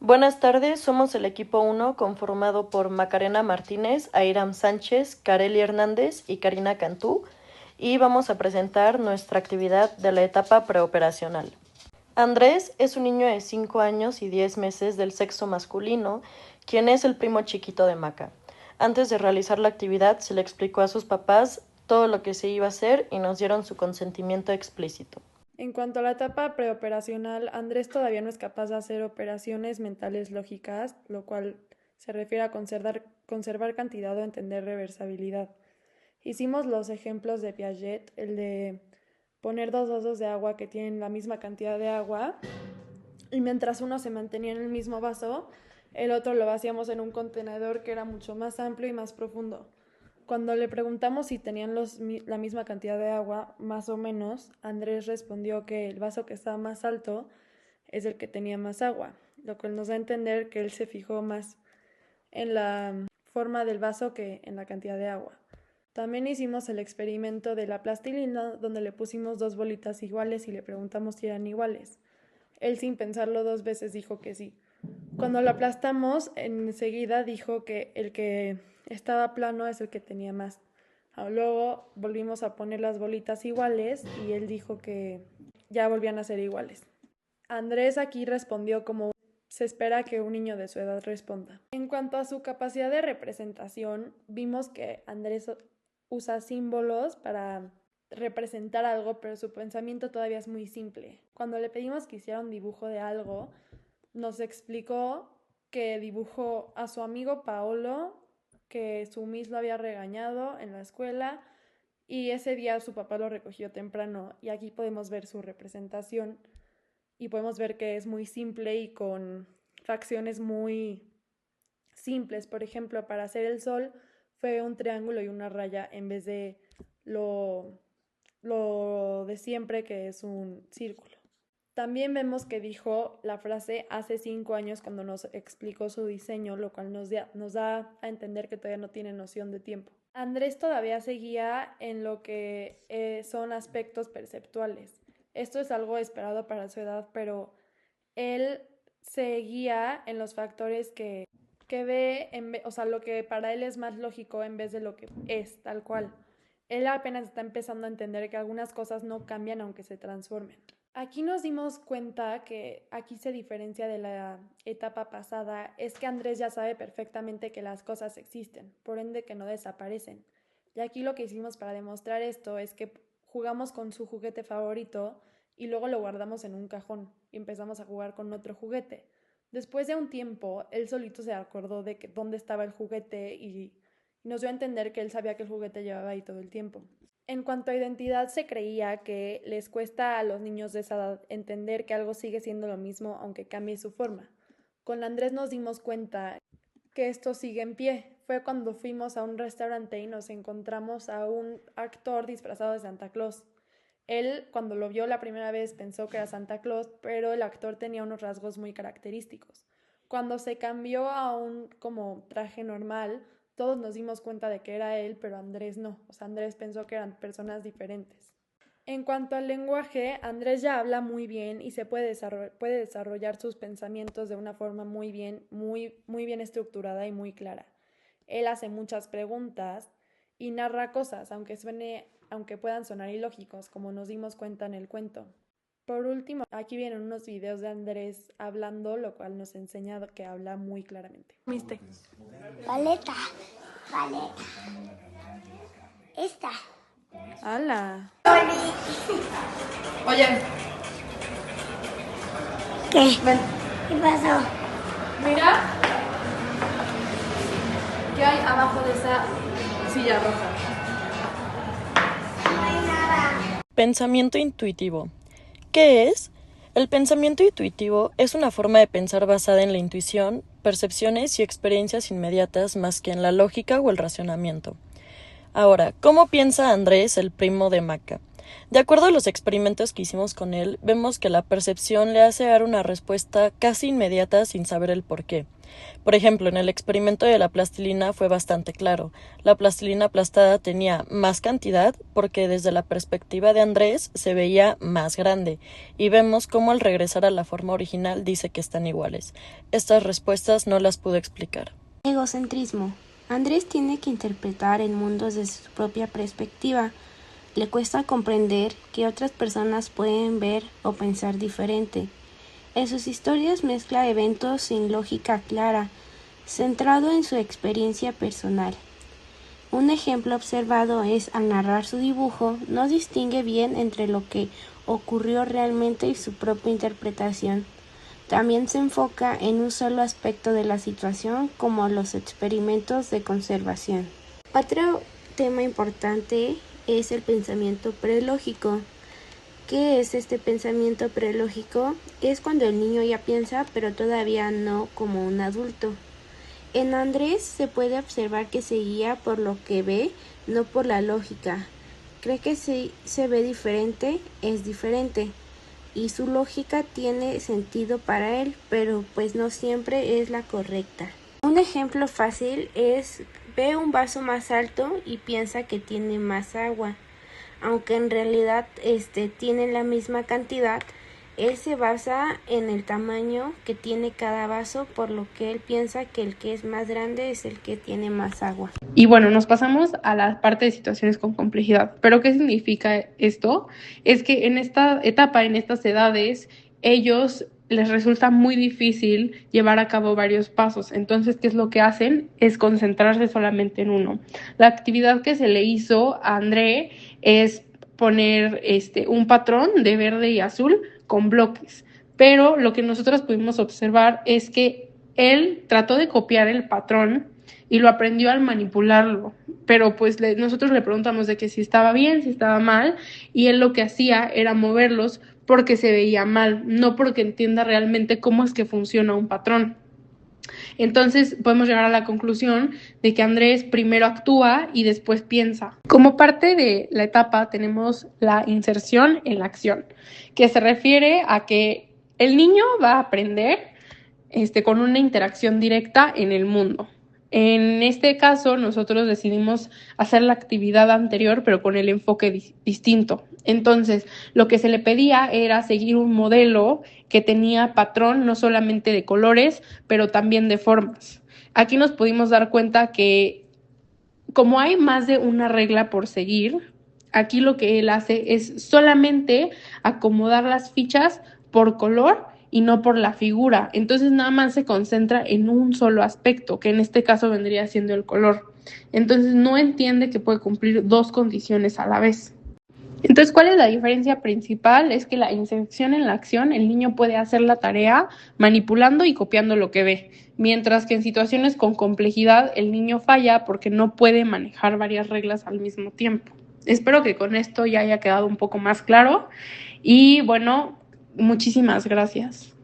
Buenas tardes, somos el equipo 1 conformado por Macarena Martínez, Airam Sánchez, Kareli Hernández y Karina Cantú, y vamos a presentar nuestra actividad de la etapa preoperacional. Andrés es un niño de 5 años y 10 meses del sexo masculino, quien es el primo chiquito de Maca. Antes de realizar la actividad se le explicó a sus papás todo lo que se iba a hacer y nos dieron su consentimiento explícito. En cuanto a la etapa preoperacional, Andrés todavía no es capaz de hacer operaciones mentales lógicas, lo cual se refiere a conservar cantidad o entender reversibilidad. Hicimos los ejemplos de Piaget, el de poner dos vasos de agua que tienen la misma cantidad de agua y mientras uno se mantenía en el mismo vaso, el otro lo vaciamos en un contenedor que era mucho más amplio y más profundo. Cuando le preguntamos si tenían la misma cantidad de agua, más o menos, Andrés respondió que el vaso que estaba más alto es el que tenía más agua, lo cual nos da a entender que él se fijó más en la forma del vaso que en la cantidad de agua. También hicimos el experimento de la plastilina, donde le pusimos dos bolitas iguales y le preguntamos si eran iguales. Él, sin pensarlo dos veces, dijo que sí. Cuando lo aplastamos, enseguida dijo que el que estaba plano es el que tenía más. Luego volvimos a poner las bolitas iguales y él dijo que ya volvían a ser iguales. Andrés aquí respondió como se espera que un niño de su edad responda. En cuanto a su capacidad de representación, vimos que Andrés usa símbolos para representar algo, pero su pensamiento todavía es muy simple. Cuando le pedimos que hiciera un dibujo de algo, nos explicó que dibujó a su amigo Paolo, que su miss lo había regañado en la escuela y ese día su papá lo recogió temprano y aquí podemos ver su representación y podemos ver que es muy simple y con facciones muy simples. Por ejemplo, para hacer el sol fue un triángulo y una raya en vez de lo de siempre, que es un círculo. También vemos que dijo la frase hace 5 años cuando nos explicó su diseño, lo cual nos da a entender que todavía no tiene noción de tiempo. Andrés todavía seguía en lo que son aspectos perceptuales. Esto es algo esperado para su edad, pero él seguía en los factores que ve, o sea, lo que para él es más lógico en vez de lo que es, tal cual. Él apenas está empezando a entender que algunas cosas no cambian aunque se transformen. Aquí nos dimos cuenta que aquí se diferencia de la etapa pasada, es que Andrés ya sabe perfectamente que las cosas existen, por ende que no desaparecen. Y aquí lo que hicimos para demostrar esto es que jugamos con su juguete favorito y luego lo guardamos en un cajón y empezamos a jugar con otro juguete. Después de un tiempo, él solito se acordó de dónde estaba el juguete y nos dio a entender que él sabía que el juguete llevaba ahí todo el tiempo. En cuanto a identidad, se creía que les cuesta a los niños de esa edad entender que algo sigue siendo lo mismo aunque cambie su forma. Con Andrés nos dimos cuenta que esto sigue en pie. Fue cuando fuimos a un restaurante y nos encontramos a un actor disfrazado de Santa Claus. Él, cuando lo vio la primera vez, pensó que era Santa Claus, pero el actor tenía unos rasgos muy característicos. Cuando se cambió a un como traje normal, todos nos dimos cuenta de que era él, pero Andrés no. O sea, Andrés pensó que eran personas diferentes. En cuanto al lenguaje, Andrés ya habla muy bien y se puede desarrollar sus pensamientos de una forma muy bien estructurada y muy clara. Él hace muchas preguntas y narra cosas, aunque puedan sonar ilógicos, como nos dimos cuenta en el cuento. Por último, aquí vienen unos videos de Andrés hablando, lo cual nos enseña que habla muy claramente. ¿Viste? Paleta. Esta. ¡Hala! Oye, ¿Qué? ven, ¿Qué pasó? mira qué hay abajo de esa silla roja. No hay nada. Pensamiento intuitivo. ¿Qué es? El pensamiento intuitivo es una forma de pensar basada en la intuición, percepciones y experiencias inmediatas más que en la lógica o el razonamiento. Ahora, ¿cómo piensa Andrés, el primo de Maca? De acuerdo a los experimentos que hicimos con él, vemos que la percepción le hace dar una respuesta casi inmediata sin saber el por qué. Por ejemplo, en el experimento de la plastilina fue bastante claro. La plastilina aplastada tenía más cantidad porque desde la perspectiva de Andrés se veía más grande y vemos cómo al regresar a la forma original dice que están iguales. Estas respuestas no las pudo explicar. Egocentrismo. Andrés tiene que interpretar el mundo desde su propia perspectiva. Le cuesta comprender que otras personas pueden ver o pensar diferente. En sus historias mezcla eventos sin lógica clara, centrado en su experiencia personal. Un ejemplo observado es al narrar su dibujo, no distingue bien entre lo que ocurrió realmente y su propia interpretación. También se enfoca en un solo aspecto de la situación, como los experimentos de conservación. Otro tema importante es el pensamiento prelógico. ¿Qué es este pensamiento prelógico? Es cuando el niño ya piensa, pero todavía no como un adulto. En Andrés se puede observar que se guía por lo que ve, no por la lógica. Cree que si se ve diferente, es diferente. Y su lógica tiene sentido para él, pero pues no siempre es la correcta. Un ejemplo fácil es, ve un vaso más alto y piensa que tiene más agua. Aunque en realidad tiene la misma cantidad, él se basa en el tamaño que tiene cada vaso, por lo que él piensa que el que es más grande es el que tiene más agua. Y bueno, nos pasamos a la parte de situaciones con complejidad. ¿Pero qué significa esto? Es que en esta etapa, en estas edades, ellos les resulta muy difícil llevar a cabo varios pasos. Entonces, ¿qué es lo que hacen? Es concentrarse solamente en uno. La actividad que se le hizo a André es poner un patrón de verde y azul con bloques. Pero lo que nosotros pudimos observar es que él trató de copiar el patrón y lo aprendió al manipularlo, pero pues nosotros le preguntamos de que si estaba bien, si estaba mal, y él lo que hacía era moverlos porque se veía mal, no porque entienda realmente cómo es que funciona un patrón. Entonces podemos llegar a la conclusión de que Andrés primero actúa y después piensa. Como parte de la etapa tenemos la inserción en la acción, que se refiere a que el niño va a aprender con una interacción directa en el mundo. En este caso, nosotros decidimos hacer la actividad anterior, pero con el enfoque distinto. Entonces, lo que se le pedía era seguir un modelo que tenía patrón no solamente de colores, pero también de formas. Aquí nos pudimos dar cuenta que, como hay más de una regla por seguir, aquí lo que él hace es solamente acomodar las fichas por color y no por la figura. Entonces nada más se concentra en un solo aspecto, que en este caso vendría siendo el color. Entonces no entiende que puede cumplir dos condiciones a la vez. Entonces, ¿cuál es la diferencia principal? Es que la inserción en la acción, el niño puede hacer la tarea manipulando y copiando lo que ve, mientras que en situaciones con complejidad el niño falla porque no puede manejar varias reglas al mismo tiempo. Espero que con esto ya haya quedado un poco más claro y bueno, muchísimas gracias.